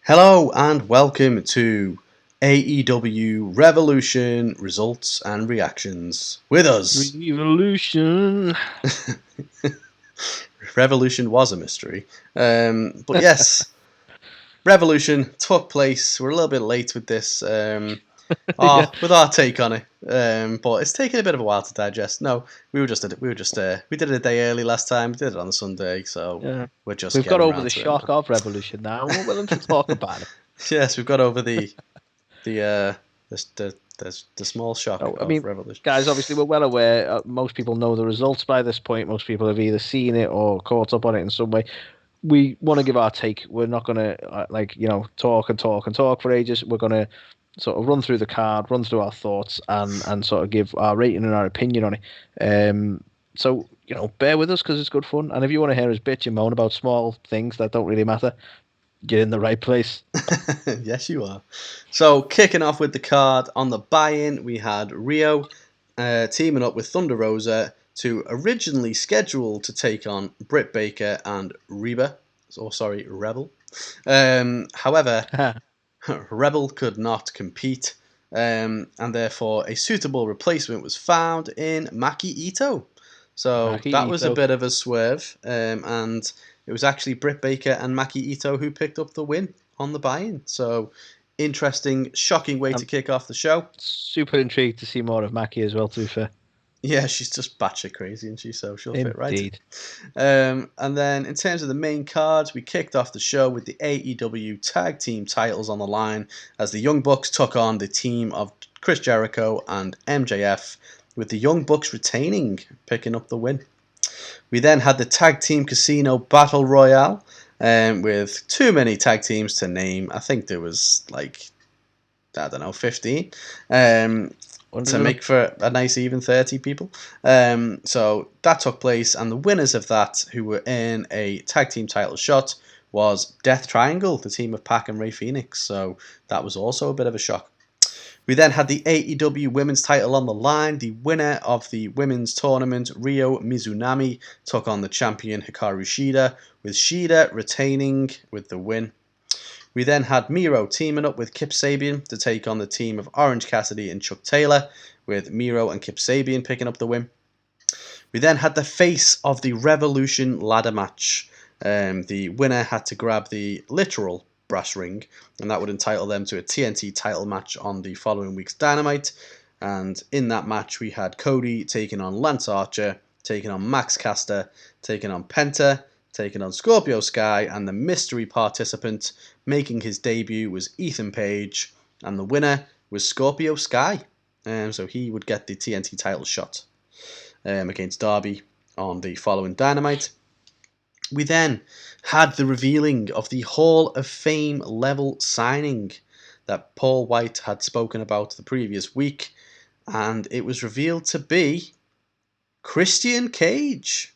Hello and welcome to AEW Revolution Results and Reactions. With us, Revolution. Revolution was a mystery. But yes, Revolution took place. We're a little bit late with this, Yeah. with our take on it. But it's taken a bit of a while to digest. No, we did it a day early last time. We did it on a Sunday, so Yeah. we're just We've got getting over around the to it now. shock of Revolution now, and we're willing to talk about it. Yes, we've got over the small shock So, I of mean, Revolution. guys, obviously we're well aware. Most people know the results by this point. Most people have either seen it or caught up on it in some way. We want to give our take. We're not going to, talk and talk and talk for ages. We're going to sort of run through the card, run through our thoughts, and sort of give our rating and our opinion on it. So, bear with us because it's good fun. And if you want to hear us bitch and moan about small things that don't really matter, you're in the right place. Yes, you are. So, kicking off with the card on the buy-in, we had Rio teaming up with Thunder Rosa to originally scheduled to take on Britt Baker and Rebel. However, Rebel could not compete, and therefore a suitable replacement was found in Maki Ito. So Maki that was a Ito. bit of a swerve, and it was actually Britt Baker and Maki Ito who picked up the win on the buy-in. So interesting, shocking way to kick off the show. Super intrigued to see more of Maki as well, to be fair. Yeah, she's just batshit crazy, and so she'll fit right in. Indeed. And then in terms of the main cards, we kicked off the show with the AEW Tag Team titles on the line as the Young Bucks took on the team of Chris Jericho and MJF, with the Young Bucks retaining, picking up the win. We then had the Tag Team Casino Battle Royale, with too many tag teams to name. I think there was 15. To make for a nice even 30 people. So that took place, and the winners of that, who were in a tag team title shot, was Death Triangle, the team of Pac and Ray Phoenix. So that was also a bit of a shock. We then had the AEW women's title on the line. The winner of the women's tournament, Ryo Mizunami, took on the champion Hikaru Shida, with Shida retaining with the win. We then had Miro teaming up with Kip Sabian to take on the team of Orange Cassidy and Chuck Taylor, with Miro and Kip Sabian picking up the win. We then had the face of the Revolution ladder match. The winner had to grab the literal brass ring, and that would entitle them to a TNT title match on the following week's Dynamite. And in that match, we had Cody taking on Lance Archer, taking on Max Caster, taking on Penta, taking on Scorpio Sky, and the mystery participant making his debut was Ethan Page, and the winner was Scorpio Sky. So he would get the TNT title shot against Darby on the following Dynamite. We then had the revealing of the Hall of Fame level signing that Paul White had spoken about the previous week, and it was revealed to be Christian Cage.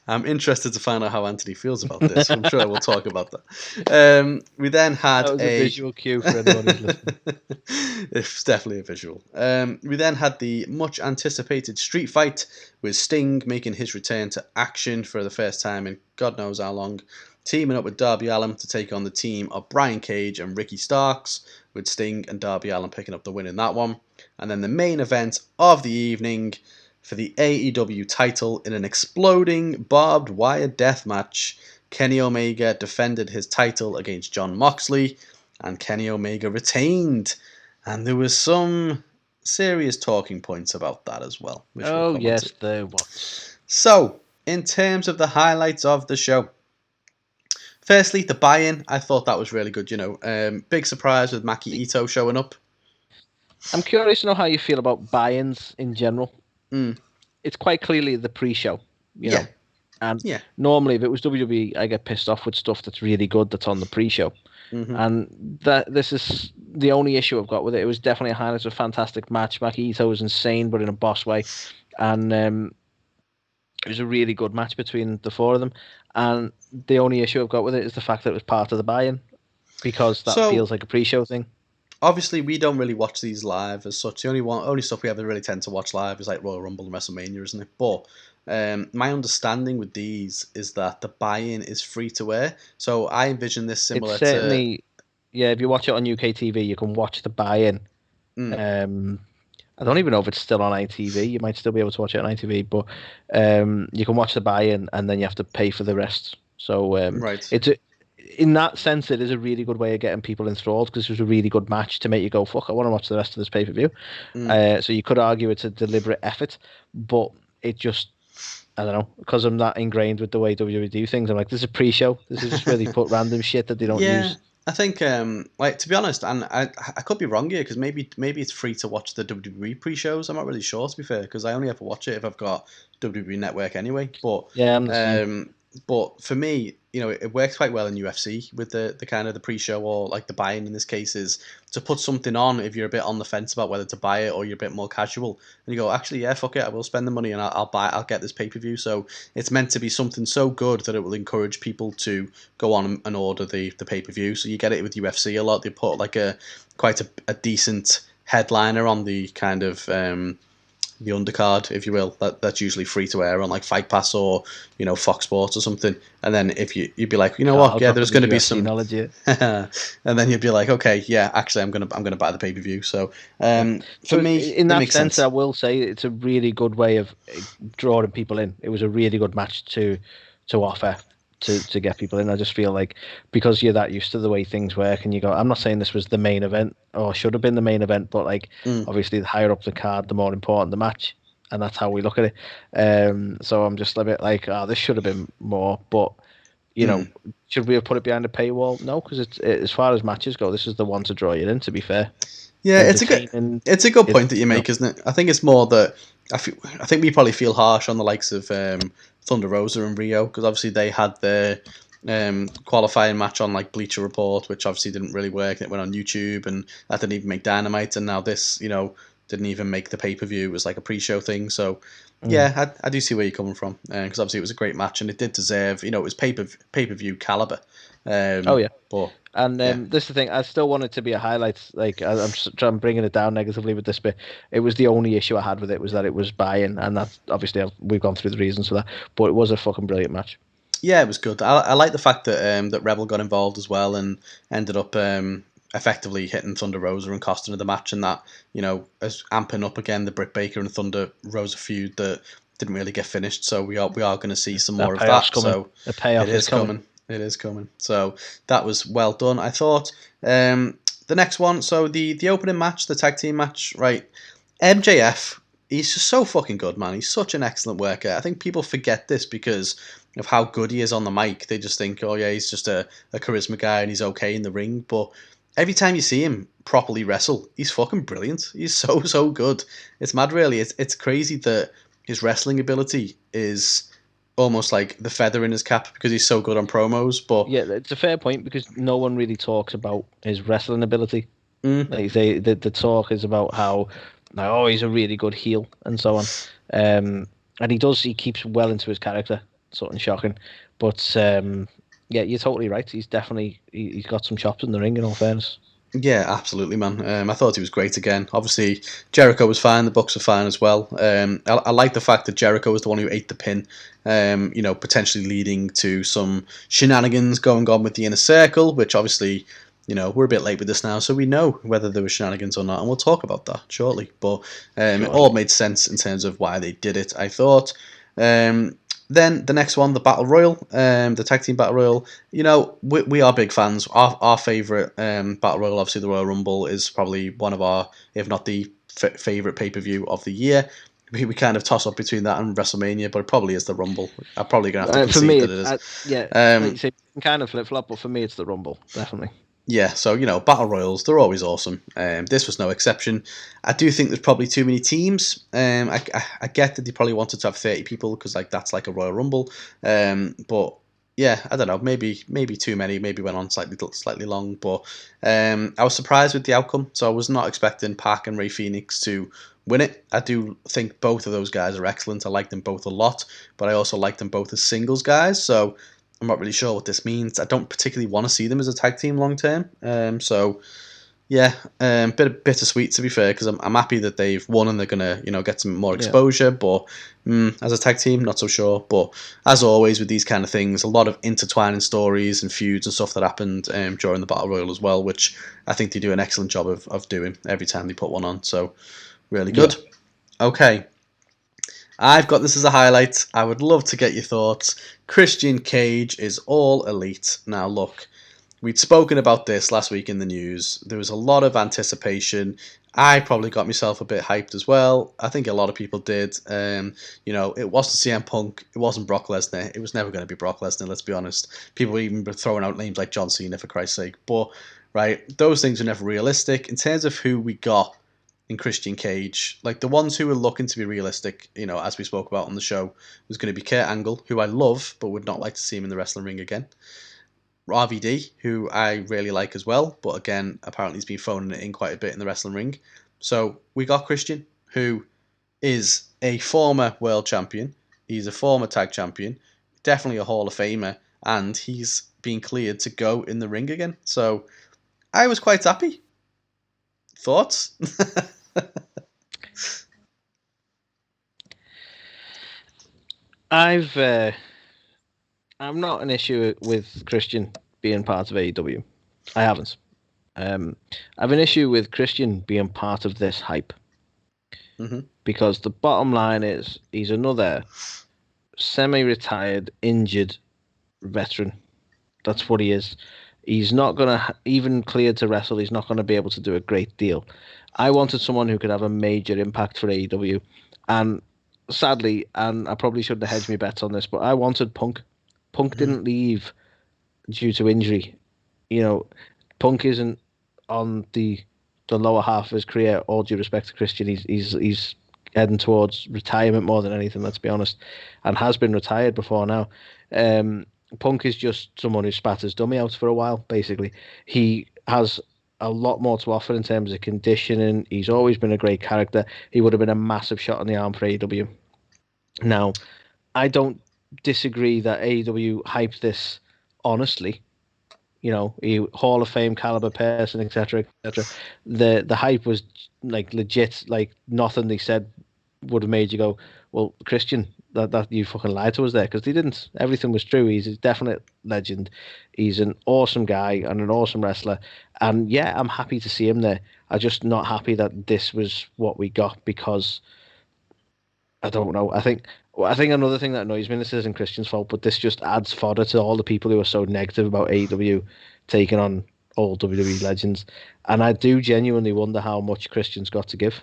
I'm interested to find out how Anthony feels about this. I'm sure we'll talk about that. We then had That was a visual cue for anyone who's listening. It's definitely a visual. We then had the much anticipated street fight with Sting making his return to action for the first time in God knows how long, teaming up with Darby Allin to take on the team of Brian Cage and Ricky Starks, with Sting and Darby Allin picking up the win in that one. And then the main event of the evening for the AEW title in an exploding barbed wire death match. Kenny Omega defended his title against Jon Moxley, and Kenny Omega retained. And there was some serious talking points about that as well. Oh, yes, there was. So, in terms of the highlights of the show, firstly, the buy-in, I thought that was really good. Big surprise with Maki Ito showing up. I'm curious to know how you feel about buy-ins in general. It's quite clearly the pre-show, you know. And normally, if it was WWE, I get pissed off with stuff that's really good that's on the pre-show. And this is the only issue I've got with it. It was definitely a highlight, a fantastic match. Maki Ito was insane, but in a boss way. And it was a really good match between the four of them. And the only issue I've got with it is the fact that it was part of the buy-in, because that feels like a pre-show thing. Obviously, we don't really watch these live as such. The only stuff we ever really tend to watch live is like Royal Rumble and WrestleMania, isn't it? But My understanding with these is that the buy-in is free to air. So I envision this similar it's certainly, yeah, if you watch it on UK TV, you can watch the buy-in. I don't even know if it's still on ITV. You might still be able to watch it on ITV, but you can watch the buy-in and then you have to pay for the rest. So right. In that sense, it is a really good way of getting people enthralled because it was a really good match to make you go, fuck, I want to watch the rest of this pay-per-view. So you could argue it's a deliberate effort, but it just, I don't know, because I'm not ingrained with the way WWE do things. I'm like, this is a pre-show. This is just where they put random shit that they don't use. I think, like, to be honest, and I could be wrong here because maybe it's free to watch the WWE pre-shows. I'm not really sure, to be fair, because I only ever watch it if I've got WWE Network anyway. But yeah, I'm the same. But for me, it works quite well in UFC with the kind of the pre-show, or like the buy-in in this case, is to put something on if you're a bit on the fence about whether to buy it or you're a bit more casual, and you go, actually, yeah, fuck it, I will spend the money and I'll get this pay-per-view. So it's meant to be something so good that it will encourage people to go on and order the pay-per-view. So you get it with UFC a lot. They put like quite a decent headliner on the kind of the undercard, if you will, that's usually free to air on like Fight Pass or Fox Sports or something. And then if you'd be like, what, yeah, there's going to be some knowledge, yeah. And then you'd be like, okay, yeah, actually, I'm gonna buy the pay per view. So for me, in that sense, I will say it's a really good way of drawing people in. It was a really good match to offer to get people in. I just feel like because you're that used to the way things work, and you go, I'm not saying this was the main event or should have been the main event, but like obviously the higher up the card, the more important the match, and that's how we look at it. So I'm just a bit like, this should have been more, but should we have put it behind a paywall? No, because it's as far as matches go, this is the one to draw you in. To be fair, yeah, it's a good point that you make, isn't it? I think it's more that I think we probably feel harsh on the likes of Thunder Rosa and Rio, because obviously they had their qualifying match on like Bleacher Report, which obviously didn't really work. It went on YouTube, and that didn't even make Dynamite. And now this, didn't even make the pay-per-view. It was like a pre-show thing. So yeah, I do see where you're coming from, because obviously it was a great match and it did deserve, it was pay-per-view caliber. Oh yeah, but and this is the thing. I still want it to be a highlight. Like I'm trying bringing it down negatively with this bit. It was the only issue I had with it was that it was buy-in, and that's obviously we've gone through the reasons for that. But it was a fucking brilliant match. Yeah, it was good. I like the fact that that Rebel got involved as well and ended up effectively hitting Thunder Rosa and costing her the match, and that as amping up again the Britt Baker and Thunder Rosa feud that didn't really get finished. So we are going to see some more of that. Coming. So the payoff is coming. It is coming. So that was well done, I thought. The next one, so the opening match, the tag team match, right? MJF, he's just so fucking good, man. He's such an excellent worker. I think people forget this because of how good he is on the mic. They just think, oh yeah, he's just a charisma guy and he's okay in the ring. But every time you see him properly wrestle, he's fucking brilliant. He's so good. It's mad, really. It's crazy that his wrestling ability is almost like the feather in his cap because he's so good on promos. But yeah, it's a fair point because no one really talks about his wrestling ability. Like the talk is about how he's a really good heel and so on. And he keeps well into his character, something shocking. But yeah, you're totally right. He's got some chops in the ring, in all fairness. Yeah, absolutely, man. I thought he was great again. Obviously, Jericho was fine. The Bucks were fine as well. I like the fact that Jericho was the one who ate the pin, potentially leading to some shenanigans going on with the Inner Circle, which obviously, we're a bit late with this now, so we know whether there were shenanigans or not, and we'll talk about that shortly. But it all made sense in terms of why they did it, I thought. Then the next one, the Battle Royal, the Tag Team Battle Royal. We are big fans. Our favourite Battle Royal, obviously the Royal Rumble, is probably one of our, if not the favourite pay-per-view of the year. We kind of toss up between that and WrestleMania, but it probably is the Rumble. I'm probably going to have to concede that it is. Like you can kind of flip-flop, but for me it's the Rumble, definitely. Yeah, so, Battle Royals, they're always awesome. This was no exception. I do think there's probably too many teams. I get that they probably wanted to have 30 people because that's like a Royal Rumble. But, yeah, I don't know, maybe too many, maybe went on slightly long. But I was surprised with the outcome, so I was not expecting Pac and Rey Fenix to win it. I do think both of those guys are excellent. I like them both a lot, but I also like them both as singles guys, so I'm not really sure what this means. I don't particularly want to see them as a tag team long term. So, Yeah, bit bittersweet to be fair, because I'm happy that they've won and they're gonna get some more exposure. But as a tag team, not so sure. But as always with these kind of things, a lot of intertwining stories and feuds and stuff that happened during the Battle Royal as well, which I think they do an excellent job of doing every time they put one on. So really good. Yeah. Okay, I've got this as a highlight. I would love to get your thoughts. Christian Cage is all elite. Now look, we'd spoken about this last week in the news. There was a lot of anticipation. I probably got myself a bit hyped as well. I think a lot of people did. It wasn't CM Punk. It wasn't Brock Lesnar. It was never going to be Brock Lesnar, let's be honest. People even were throwing out names like John Cena, for Christ's sake. But, right, those things are never realistic. In terms of who we got in Christian Cage, like the ones who were looking to be realistic, as we spoke about on the show, was going to be Kurt Angle, who I love, but would not like to see him in the wrestling ring again. RVD, who I really like as well, but again, apparently he's been phoning it in quite a bit in the wrestling ring. So we got Christian, who is a former world champion. He's a former tag champion, definitely a Hall of Famer, and he's been cleared to go in the ring again. So I was quite happy. Thoughts? I'm not an issue with Christian being part of AEW. I haven't. I have an issue with Christian being part of this hype. Mm-hmm. Because the bottom line is he's another semi-retired, injured veteran. That's what he is. He's not going to, even cleared to wrestle, he's not going to be able to do a great deal. I wanted someone who could have a major impact for AEW. And sadly, and I probably shouldn't have hedged my bets on this, but I wanted Punk. Punk didn't leave due to injury. Punk isn't on the lower half of his career. All due respect to Christian, he's heading towards retirement more than anything. Let's be honest, and has been retired before now. Punk is just someone who spat his dummy out for a while. Basically, he has a lot more to offer in terms of conditioning. He's always been a great character. He would have been a massive shot on the arm for AEW. Now, I don't disagree that AEW hyped this honestly. A Hall of Fame caliber person, etc., etc. The hype was like legit. Like nothing they said would have made you go, "Well, Christian, that you fucking lied to us there," because they didn't. Everything was true. He's a definite legend. He's an awesome guy and an awesome wrestler. And yeah, I'm happy to see him there. I'm just not happy that this was what we got because I don't know. I think another thing that annoys me, and this isn't Christian's fault, but this just adds fodder to all the people who are so negative about AEW taking on old WWE legends. And I do genuinely wonder how much Christian's got to give.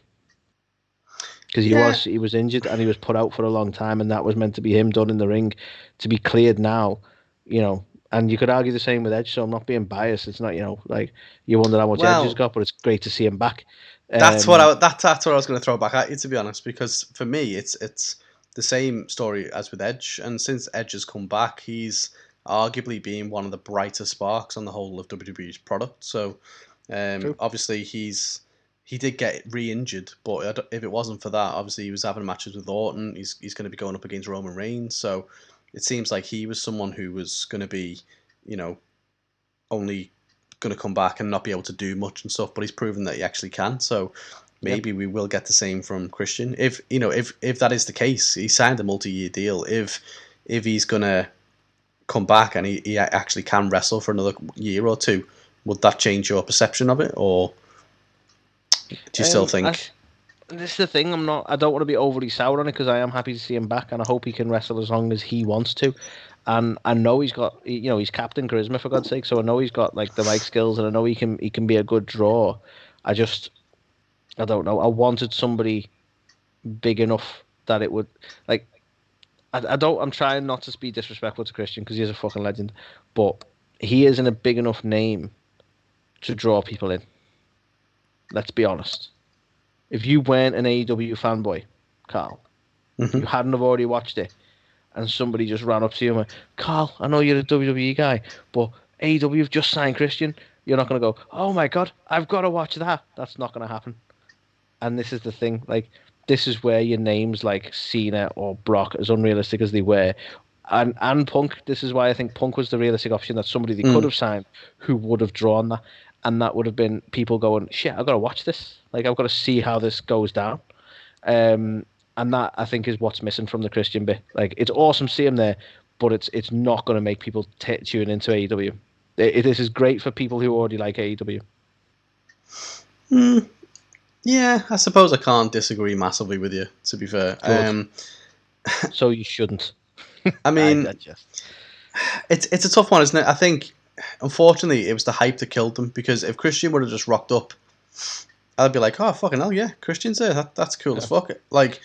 Because he was injured and he was put out for a long time, and that was meant to be him done in the ring. To be cleared now, and you could argue the same with Edge, so I'm not being biased. It's not, like you wonder how much Edge has got, but it's great to see him back. That's what I was going to throw back at you, to be honest, because for me it's the same story as with Edge, and since Edge has come back, he's arguably being one of the brighter sparks on the whole of WWE's product. So obviously he did get re-injured, but if it wasn't for that, obviously he was having matches with Orton. He's going to be going up against Roman Reigns, so it seems like he was someone who was going to be, only going to come back and not be able to do much and stuff, but he's proven that he actually can. So maybe we will get the same from Christian. If that is the case, he signed a multi-year deal. If he's going to come back and he actually can wrestle for another year or two, would that change your perception of it, or do you still think? This is the thing. I don't want to be overly sour on it because I am happy to see him back, and I hope he can wrestle as long as he wants to. And I know he's got, he's Captain Charisma, for God's sake. So I know he's got like the mic skills, and I know he can be a good draw. I don't know. I wanted somebody big enough that it would like. I'm trying not to be disrespectful to Christian because he is a fucking legend, but he isn't a big enough name to draw people in. Let's be honest. If you weren't an AEW fanboy, Carl, you hadn't have already watched it, and somebody just ran up to you and went, "Carl, I know you're a WWE guy, but AEW have just signed Christian," you're not going to go, "Oh my God, I've got to watch that." That's not going to happen. And this is the thing. Like, this is where your names like Cena or Brock, as unrealistic as they were, and Punk, this is why I think Punk was the realistic option, that somebody they could have signed who would have drawn that. and that would have been people going, shit, I've got to watch this. Like, I've got to see how this goes down. And that, I think, is what's missing from the Christian bit. Like, it's awesome to see him there, but it's not going to make people tune into AEW. This is great for people who already like AEW. Yeah, I suppose I can't disagree massively with you, to be fair. So you shouldn't. I mean, it's a tough one, isn't it? I think, unfortunately, it was the hype that killed them, because if Christian would have just rocked up, I'd be like, oh, fucking hell, yeah, Christian's there. That's cool as fuck. Like,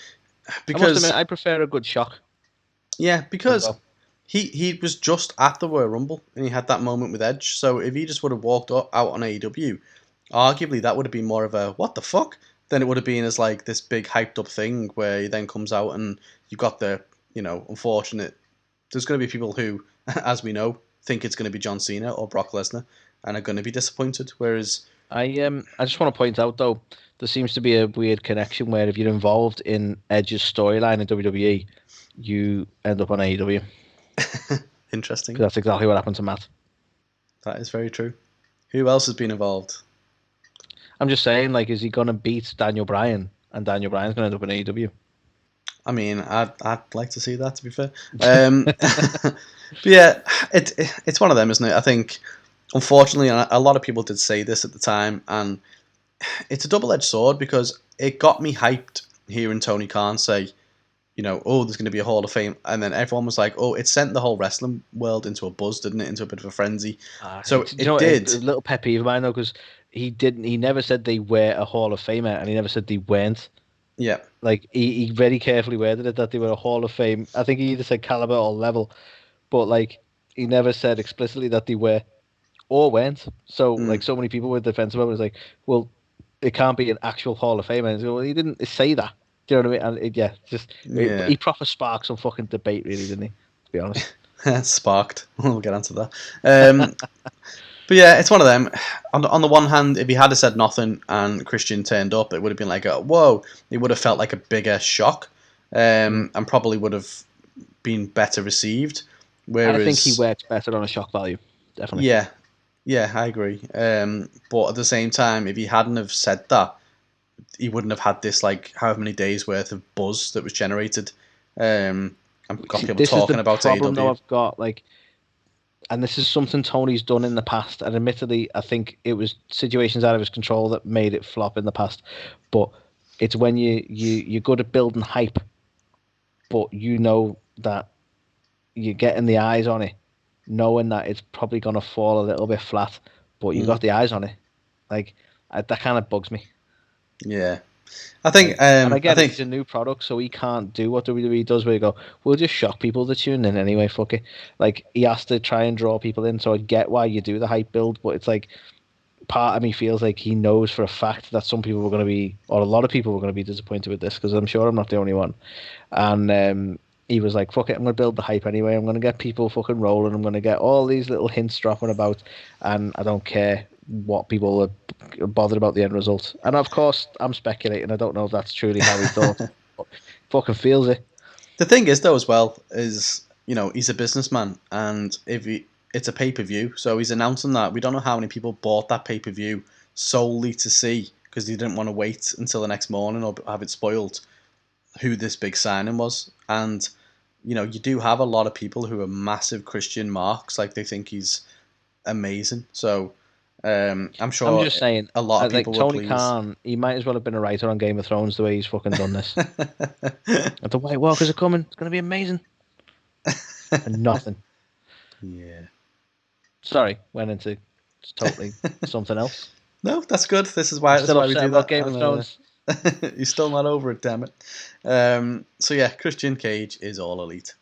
because... I must admit, I prefer a good shock. Yeah, because he was just at the Royal Rumble, and he had that moment with Edge, so if he just would have walked out on AEW... arguably that would have been more of a what the fuck than it would have been as like this big hyped up thing where he then comes out and you've got the, unfortunate, there's going to be people who, as we know, think it's going to be John Cena or Brock Lesnar and are going to be disappointed, whereas I just want to point out though, there seems to be a weird connection where if you're involved in Edge's storyline in WWE, you end up on AEW. Interesting. That's exactly what happened to Matt. That is very true. Who else has been involved? I'm just saying, like, is he going to beat Daniel Bryan? And Daniel Bryan's going to end up in AEW? I mean, I'd like to see that, to be fair. But yeah, it's one of them, isn't it? I think, unfortunately, a lot of people did say this at the time, and it's a double-edged sword because it got me hyped hearing Tony Khan say, oh, there's going to be a Hall of Fame. And then everyone was like, oh, it sent the whole wrestling world into a buzz, didn't it? Into a bit of a frenzy. So it did. A little pet peeve of mine, though, because he never said they were a Hall of Famer, and he never said they weren't. Yeah. Like, he very carefully worded it that they were a Hall of Fame. I think he either said caliber or level, but, like, he never said explicitly that they were or weren't. So, like, so many people were defensive about it. It's like, well, it can't be an actual Hall of Famer. And well, he didn't say that. Do you know what I mean? And he proper sparked some fucking debate, really, didn't he? To be honest. Sparked. We'll get onto that. But yeah, it's one of them. On the one hand, if he had said nothing and Christian turned up, it would have been like, whoa. It would have felt like a bigger shock, and probably would have been better received. Whereas, I think he works better on a shock value, definitely. Yeah, I agree. But at the same time, if he hadn't have said that, he wouldn't have had this, like, however many days worth of buzz that was generated. And got people talking about AEW. This is the problem, though, I've got, like, and this is something Tony's done in the past, and admittedly, I think it was situations out of his control that made it flop in the past. But it's when you're good at building hype, but you know that you're getting the eyes on it, knowing that it's probably going to fall a little bit flat, but you got the eyes on it. Like, that kind of bugs me. Yeah. I think, and I think it's a new product, so he can't do what WWE does, where you go, we'll just shock people to tune in anyway. Fuck it. Like, he has to try and draw people in. So I get why you do the hype build, but it's like, part of me feels like he knows for a fact that some people were going to be, or a lot of people were going to be disappointed with this, because I'm sure I'm not the only one. And he was like, fuck it, I'm going to build the hype anyway. I'm going to get people fucking rolling. I'm going to get all these little hints dropping about, and I don't care what people are bothered about the end result. And of course, I'm speculating. I don't know if that's truly how he thought. But fucking feels it. The thing is, though, as well, is, he's a businessman, and it's a pay-per-view, so he's announcing that. We don't know how many people bought that pay-per-view solely to see, because they didn't want to wait until the next morning or have it spoiled, who this big signing was. And, you do have a lot of people who are massive Christian marks, like they think he's amazing. So I'm sure. I'm just saying, a lot of people like Tony Khan, he might as well have been a writer on Game of Thrones the way he's fucking done this. And the White Walkers are coming. It's going to be amazing. And nothing. Yeah. Sorry, went into totally something else. No, that's good. This is why we do that. Game of Thrones. You're still not over it, damn it. So yeah, Christian Cage is All Elite,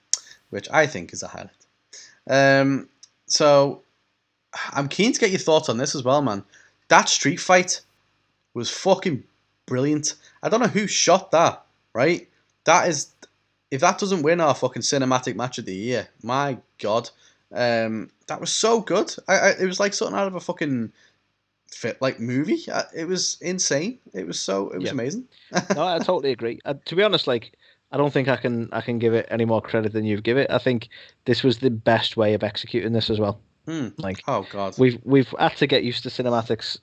which I think is a highlight. So I'm keen to get your thoughts on this as well, man. That street fight was fucking brilliant. I don't know who shot that, right? That is, if that doesn't win our fucking cinematic match of the year, my God. That was so good. It was like something out of a fucking movie. It was insane. It was amazing. No, I totally agree. To be honest, like, I don't think I can give it any more credit than you've given it. I think this was the best way of executing this as well. Like, oh god, we've had to get used to cinematics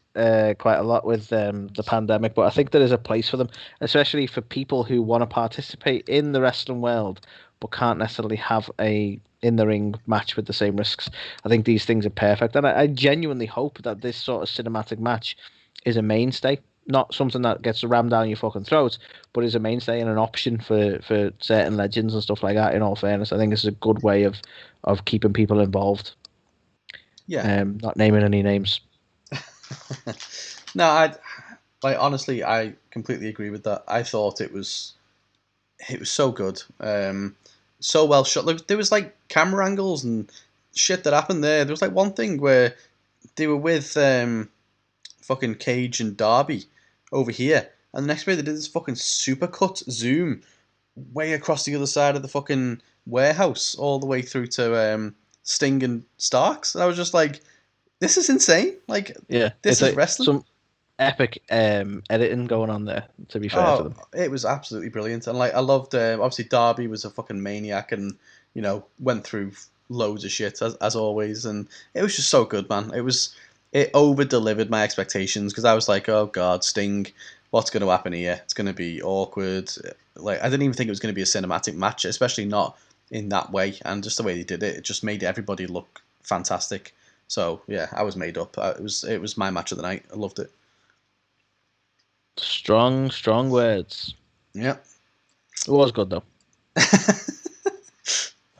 quite a lot with the pandemic, but I think there is a place for them, especially for people who want to participate in the wrestling world but can't necessarily have a in the ring match with the same risks. I think these things are perfect, and I genuinely hope that this sort of cinematic match is a mainstay, not something that gets rammed down your fucking throat, but is a mainstay and an option for certain legends and stuff like that. In all fairness, I think this is a good way of keeping people involved. yeah. Not naming any names. No, honestly, I completely agree with that. I thought it was so good, so well shot. Like, there was like camera angles and shit that happened there. There was like one thing where they were with fucking Cage and Darby over here, and the next way they did this fucking supercut zoom way across the other side of the fucking warehouse, all the way through to Sting and Starks. And I was just like, this is insane. Like, Yeah, this it's is like wrestling. some epic editing going on there. To be fair to them, it was absolutely brilliant, and like I loved. Obviously, Darby was a fucking maniac, and went through loads of shit as always, and it was just so good, man. It over delivered my expectations because I was like, oh god, Sting, what's going to happen here? It's going to be awkward. Like I didn't even think it was going to be a cinematic match, especially not in that way, and just the way they did it, it just made everybody look fantastic. So yeah, I was made up. It was my match of the night. I loved it. strong words. Yeah. It was good though.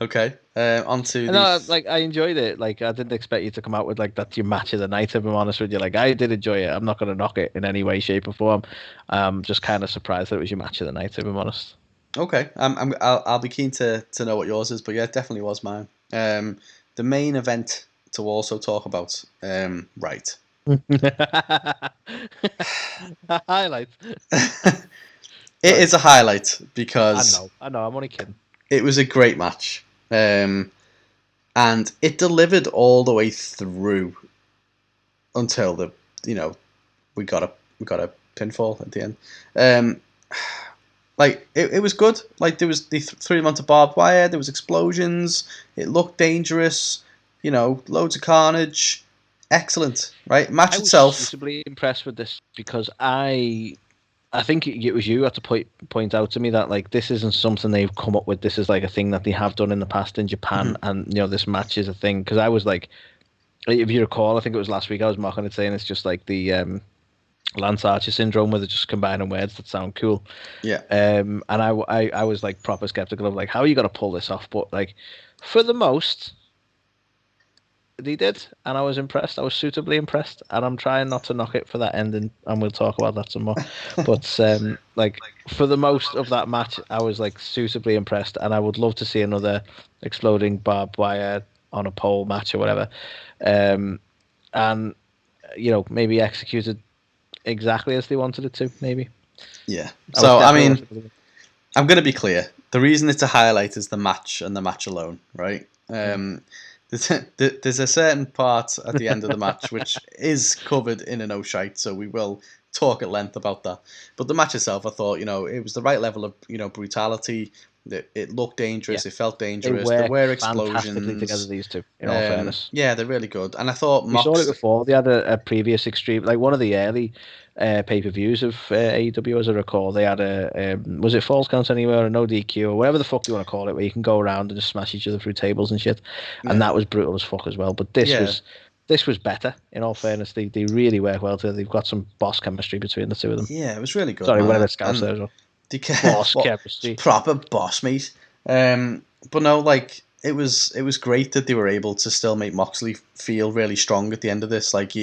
Okay. On to No, like I enjoyed it. Like I didn't expect you to come out with like that's your match of the night. If I'm honest with you, like I did enjoy it. I'm not going to knock it in any way, shape, or form. Just kind of surprised that it was your match of the night. If I'm honest. Okay. I'll be keen to know what yours is, but yeah, it definitely was mine. The main event to also talk about. Right. Highlights. It is a highlight because I know. I'm only kidding. it was a great match. And it delivered all the way through until we got a pinfall at the end. Like it was good. Like they threw him onto barbed wire. There was explosions. It looked dangerous. Loads of carnage. Excellent, right? Match itself. I was suitably impressed with this because I think it was you had to point out to me that like this isn't something they've come up with. This is like a thing that they have done in the past in Japan, and this match is a thing. Because I was like, if you recall, I think it was last week I was mocking it, saying it's just like the Lance Archer syndrome, where they're just combining words that sound cool. Yeah. And I was like proper skeptical of like how are you gonna pull this off, but like for the most. They did, and I was impressed. I was suitably impressed, and I'm trying not to knock it for that ending, and we'll talk about that some more. But like for the most of that match, I was like suitably impressed, and I would love to see another exploding barbed wire on a pole match or whatever, and maybe executed exactly as they wanted it to. Maybe. Yeah. So I mean, I'm going to be clear. The reason it's a highlight is the match and the match alone, right? There's a certain part at the end of the match which is covered in a no shite, so we will talk at length about that. But the match itself, I thought, it was the right level of, brutality. It looked dangerous. Yeah. It felt dangerous. There were explosions. Fantastically together, these two. In all fairness, yeah, they're really good. And I thought we saw it before. They had a previous extreme, like one of the early pay-per-views of AEW, as I recall. They had was it Falls Count Anywhere or No DQ or whatever the fuck you want to call it, where you can go around and just smash each other through tables and shit. And that was brutal as fuck as well. But this was better. In all fairness, they really work well together. They've got some boss chemistry between the two of them. Yeah, it was really good. Sorry, whatever Scouse there as well. Boss chemistry, proper boss meat. But no, like it was great that they were able to still make Moxley feel really strong at the end of this. Like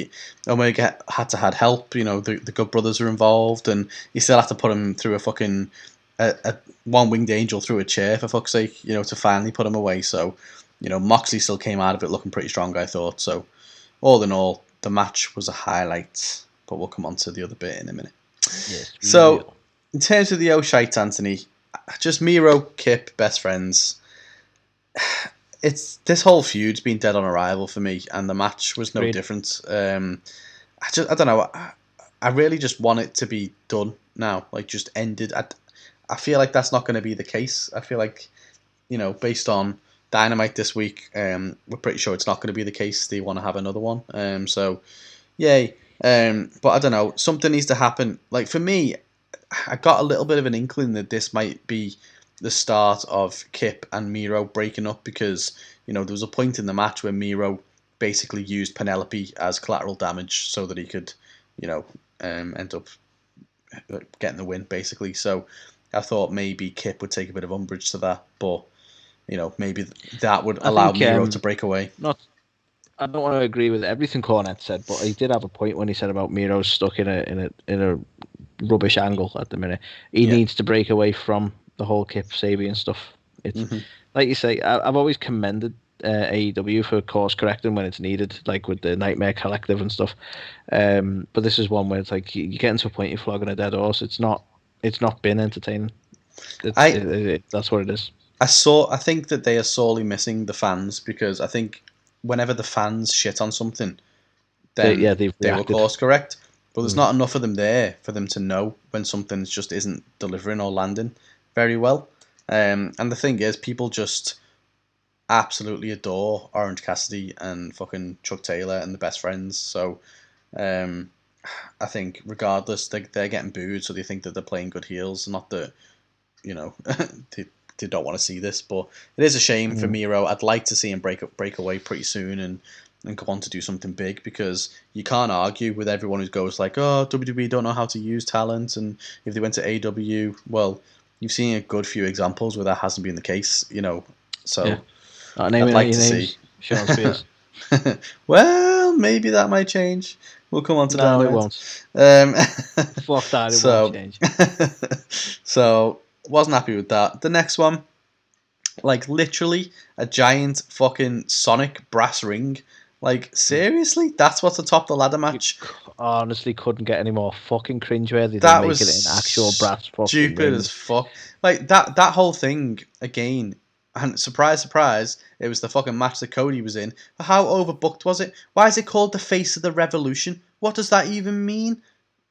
Omega had help. The Good Brothers were involved, and he still had to put him through a fucking a one-winged angel through a chair for fuck's sake. To finally put him away. So Moxley still came out of it looking pretty strong, I thought. So all in all, the match was a highlight. But we'll come on to the other bit in a minute. Yes. So. In terms of the O'Shite, Anthony, just Miro, Kip, best friends. It's this whole feud's been dead on arrival for me, and the match was no different. I don't know. I really just want it to be done now, like just ended. I feel like that's not going to be the case. I feel like, based on Dynamite this week. We're pretty sure it's not going to be the case. They want to have another one. So, yay. But I don't know. Something needs to happen. Like, for me, I got a little bit of an inkling that this might be the start of Kip and Miro breaking up, because, there was a point in the match where Miro basically used Penelope as collateral damage so that he could, end up getting the win, basically. So I thought maybe Kip would take a bit of umbrage to that, but maybe that would allow Miro to break away. I don't want to agree with everything Cornette said, but he did have a point when he said about Miro stuck in a rubbish angle at the minute. He needs to break away from the whole Kip Sabian stuff. It's like you say. I've always commended AEW for course correcting when it's needed, like with the Nightmare Collective and stuff. But this is one where it's like you get into a point, you're flogging a dead horse. It's not been entertaining. That's what it is. I think that they are sorely missing the fans, because I think whenever the fans shit on something, then they will course correct. But there's not enough of them there for them to know when something just isn't delivering or landing very well. And the thing is, people just absolutely adore Orange Cassidy and fucking Chuck Taylor and the Best Friends. So I think regardless, they're getting booed, so they think that they're playing good heels. Not that, they don't want to see this, but it is a shame for Miro. I'd like to see him break away pretty soon and go on to do something big, because you can't argue with everyone who goes like, oh, WWE don't know how to use talent, and if they went to AEW, well, you've seen a good few examples where that hasn't been the case, so I'd like to see Sean Spears. Well, maybe that might change. We'll come on to that. No, it won't. Fuck that, it won't change. So, wasn't happy with that. The next one, like, literally a giant fucking Sonic brass ring. Like, seriously? That's what's atop the ladder match? You honestly couldn't get any more fucking cringeworthy than making it an actual brass fucking stupid ring. As fuck. Like, that whole thing, again, and surprise, surprise, it was the fucking match that Cody was in. How overbooked was it? Why is it called the Face of the Revolution? What does that even mean?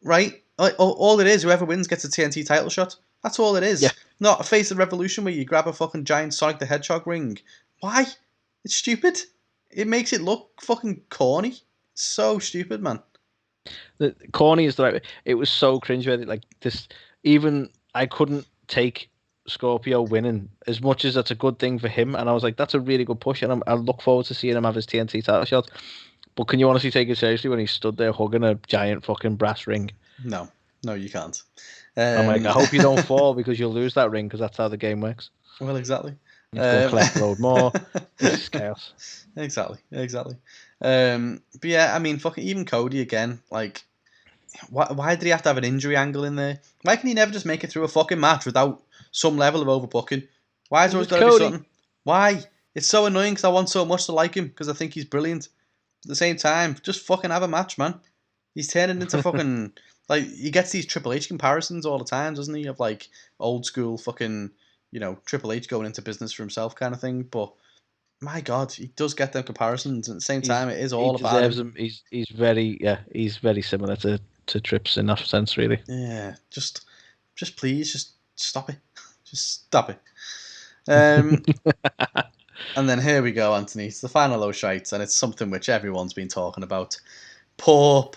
Right? Like, all it is, whoever wins gets a TNT title shot. That's all it is. Yeah. Not a Face of the Revolution where you grab a fucking giant Sonic the Hedgehog ring. Why? It's stupid. It makes it look fucking corny. So stupid, man. The corny is the right way. It was so cringeworthy. Like this, even I couldn't take Scorpio winning, as much as that's a good thing for him. And I was like, that's a really good push, and I look forward to seeing him have his TNT title shot. But can you honestly take it seriously when he stood there hugging a giant fucking brass ring? No, you can't. I'm like, I hope you don't fall, because you'll lose that ring, because that's how the game works. Well, exactly. It's going to collect load more. This is chaos. Exactly. But yeah, I mean, fucking even Cody again. Like, why did he have to have an injury angle in there? Why can he never just make it through a fucking match without some level of overbooking? Why is there always got to be something? Why? It's so annoying, because I want so much to like him, because I think he's brilliant. At the same time, just fucking have a match, man. He's turning into fucking... Like, he gets these Triple H comparisons all the time, doesn't he? Of, like, old school fucking, Triple H going into business for himself kind of thing. But, my God, he does get them comparisons. At the same time, it is all about him. He's very similar to Trips in that sense, really. Yeah, just please, just stop it. Just stop it. And then here we go, Anthony. It's the final low shites, and it's something which everyone's been talking about. Poor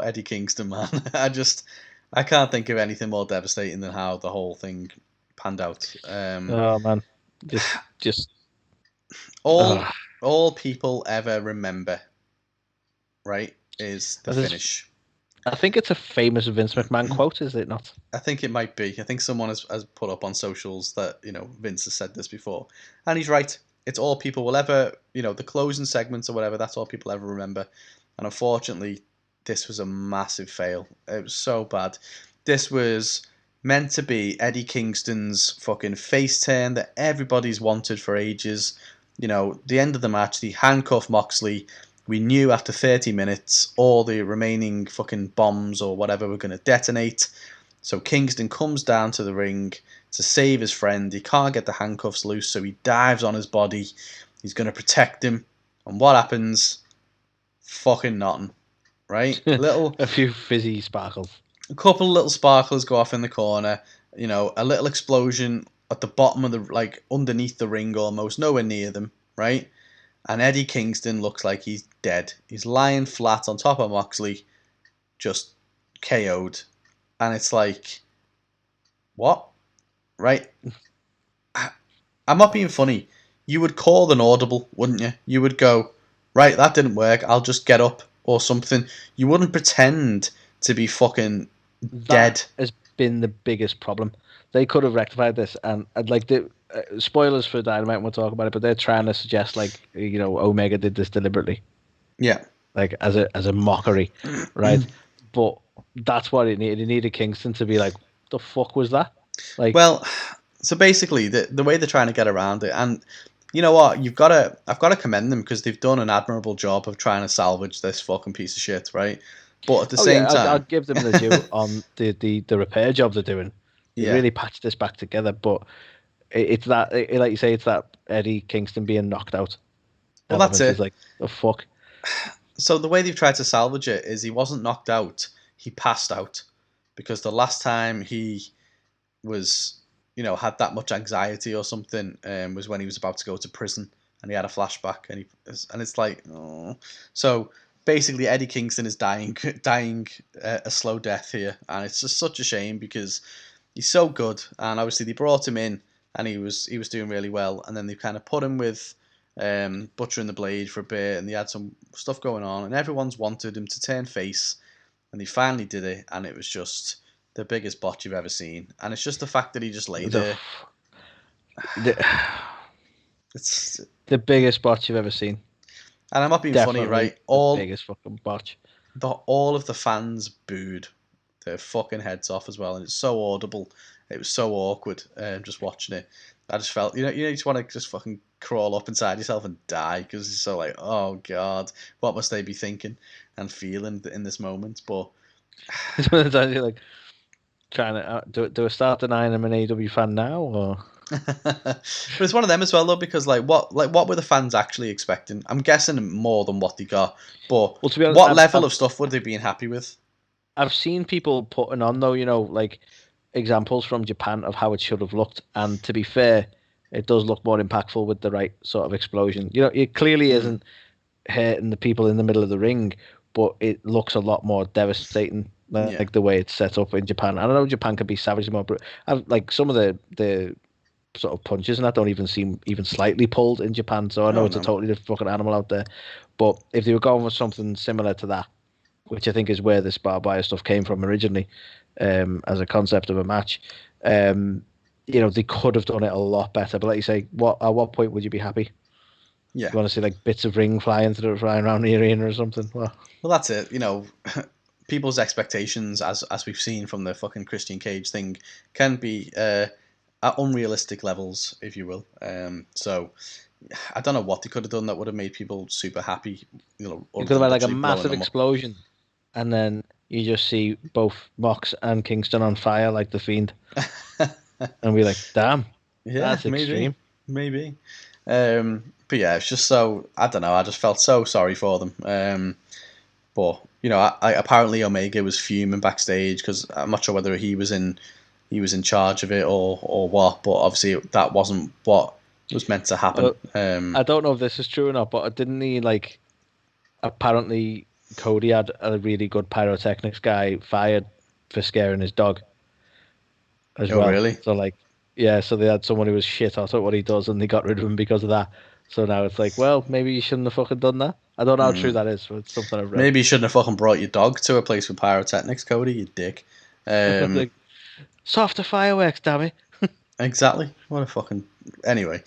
Eddie Kingston, man. I can't think of anything more devastating than how the whole thing panned out. Oh man, just all people ever remember, right, is the finish. I think it's a famous Vince McMahon quote, is it not? I think it might be. I think someone has put up on socials that Vince has said this before, and he's right. It's all people will ever, the closing segments or whatever. That's all people ever remember. And unfortunately, this was a massive fail. It was so bad. This was meant to be Eddie Kingston's fucking face turn that everybody's wanted for ages. The end of the match, the handcuff Moxley. We knew after 30 minutes all the remaining fucking bombs or whatever were going to detonate. So Kingston comes down to the ring to save his friend. He can't get the handcuffs loose, so he dives on his body. He's going to protect him. And what happens? Fucking nothing, right? A few fizzy sparkles. A couple of little sparklers go off in the corner. A little explosion at the bottom of the, like, underneath the ring almost, nowhere near them, right? And Eddie Kingston looks like he's dead. He's lying flat on top of Moxley, just KO'd. And it's like, what? Right? I'm not being funny. You would call an audible, wouldn't you? You would go, right, that didn't work, I'll just get up or something. You wouldn't pretend to be fucking dead. That has been the biggest problem. They could have rectified this, and like the spoilers for Dynamite, we'll talk about it, but they're trying to suggest, like, you know, Omega did this deliberately. Yeah. Like, as a mockery, right? But that's what it needed. It needed Kingston to be like, the fuck was that? Like, well, so basically, the way they're trying to get around it, and you know what, I've got to commend them, because they've done an admirable job of trying to salvage this fucking piece of shit, right? But at the same time, I'll give them the due on the repair job they're doing. They really patched this back together, but it's that, like you say, it's that Eddie Kingston being knocked out. Well, that's it. It's like, the fuck. So the way they've tried to salvage it is he wasn't knocked out, he passed out, because the last time he was, you know, had that much anxiety or something, was when he was about to go to prison, and he had a flashback, and it's like, oh. So basically, Eddie Kingston is dying a slow death here, and it's just such a shame, because he's so good, and obviously they brought him in, and he was doing really well, and then they kind of put him with Butcher and the Blade for a bit, and they had some stuff going on, and everyone's wanted him to turn face, and he finally did it, and it was just the biggest botch you've ever seen. And it's just the fact that he just lay there. It's the biggest botch you've ever seen. And I'm not being funny, right? The biggest fucking botch. All of the fans booed their fucking heads off as well, and it's so audible. It was so awkward, just watching it. I just felt, you just want to just fucking crawl up inside yourself and die, because it's so like, oh god, what must they be thinking and feeling in this moment? But it's one of the times you're like, trying to do I start denying I'm an AEW fan now, or? But it's one of them as well, though, because what were the fans actually expecting? I'm guessing more than what they got. But well, to be honest, what level of stuff would they be happy with? I've seen people putting on, though, you know, like examples from Japan of how it should have looked, and to be fair, it does look more impactful with the right sort of explosion. You know, it clearly isn't hurting the people in the middle of the ring, but it looks a lot more devastating, like the way it's set up in Japan. I don't know, Japan can be savagely more, but like some of the sort of punches and that don't even seem even slightly pulled in Japan. So I know it's a totally different fucking animal out there. But if they were going for something similar to that, which I think is where this barbed wire stuff came from originally, as a concept of a match, you know, they could have done it a lot better. But like you say, at what point would you be happy? Yeah. You want to see like bits of ring flying around the arena or something? Well, that's it. You know, people's expectations, as we've seen from the fucking Christian Cage thing, can be at unrealistic levels, if you will. So I don't know what they could have done that would have made people super happy. You know, you could have had like a massive explosion, and then you just see both Mox and Kingston on fire like the Fiend, and we're like, damn, that's extreme. Maybe. But yeah, it's just so, I don't know, I just felt so sorry for them. But you know, I apparently Omega was fuming backstage, because I'm not sure whether he was in charge of it or what, but obviously that wasn't what was meant to happen. I don't know if this is true or not, but didn't he, like, apparently Cody had a really good pyrotechnics guy fired for scaring his dog as well. Really? So like, yeah, so they had someone who was shit hot at what he does, and they got rid of him because of that. So now it's like, well, maybe you shouldn't have fucking done that. I don't know how true that is, but it's something I've read. Maybe you shouldn't have fucking brought your dog to a place with pyrotechnics, Cody, you dick. Like, softer fireworks, damn it. Exactly. What a fucking... Anyway.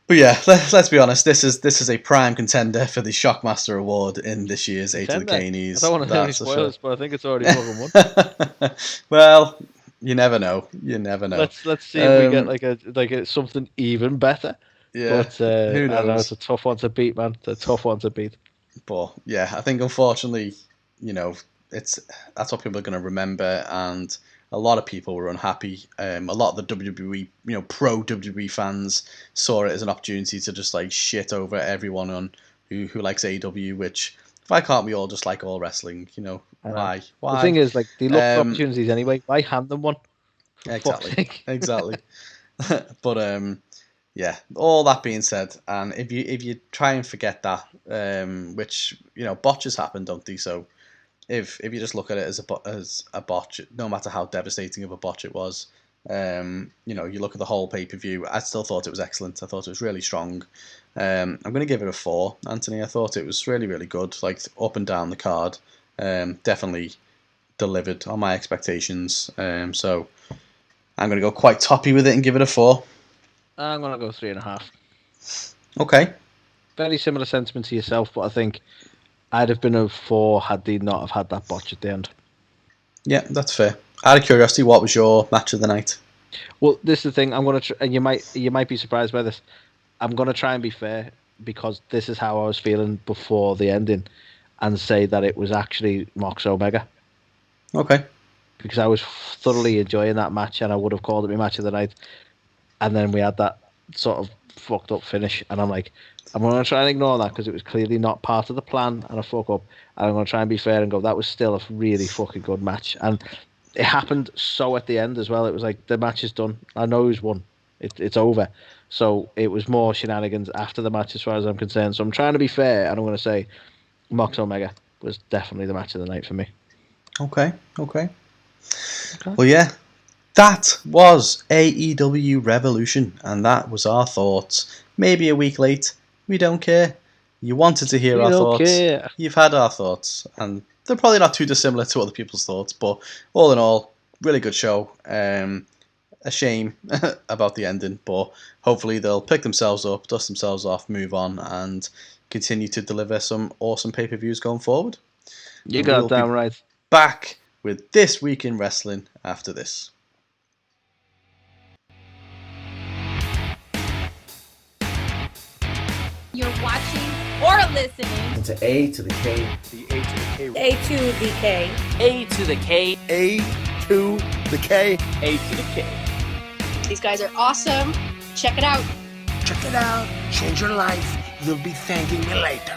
But yeah, let's be honest, this is a prime contender for the Shockmaster Award in this year's A2theK News. I don't want to say any spoilers, but I think it's already fucking won. Well, you never know. You never know. Let's see if we get like something even better. Yeah, but who knows? I know it's a tough one to beat, man. It's a tough one to beat. But yeah, I think unfortunately, you know, that's what people are going to remember, and a lot of people were unhappy. A lot of the WWE, you know, pro WWE fans saw it as an opportunity to just like shit over everyone on who likes AEW. Which, why can't we all just like all wrestling? You know, why? The thing is, like, they look for opportunities anyway. Why hand them one? Exactly. But yeah. All that being said, and if you try and forget that, which botches happen, don't they? So if you just look at it as a botch, no matter how devastating of a botch it was, you look at the whole pay-per-view, I still thought it was excellent. I thought it was really strong. I'm going to give it a 4, Anthony. I thought it was really, really good, like up and down the card. Definitely delivered on my expectations. So I'm going to go quite toppy with it and give it a 4. I'm going to go 3.5. Okay. Very similar sentiment to yourself, but I think I'd have been a 4 had they not have had that botch at the end. Yeah, that's fair. Out of curiosity, what was your match of the night? Well, this is the thing. I'm gonna, and you might be surprised by this. I'm gonna try and be fair because this is how I was feeling before the ending, and say that it was actually Mox Omega. Okay. Because I was thoroughly enjoying that match, and I would have called it my match of the night, and then we had that sort of fucked up finish, and I'm like, I'm gonna try and ignore that because it was clearly not part of the plan, and I fuck up, and I'm gonna try and be fair and go, that was still a really fucking good match, and it happened so at the end as well. It was like the match is done. I know who's won. It's over. So it was more shenanigans after the match as far as I'm concerned. So I'm trying to be fair, and I'm going to say Mox Omega was definitely the match of the night for me. Okay. Well, yeah, that was AEW Revolution, and that was our thoughts. Maybe a week late. We don't care. You wanted to hear our thoughts. Care. You've had our thoughts, and they're probably not too dissimilar to other people's thoughts, but all in all, really good show. A shame about the ending, but hopefully they'll pick themselves up, dust themselves off, move on, and continue to deliver some awesome pay-per-views going forward. You got that right. Back with This Week in Wrestling after this. You're watching or listening to A2theK. The A2theK. A2theK. A2theK. A2theK. These guys are awesome. Check it out. Check it out. Change your life. You'll be thanking me later.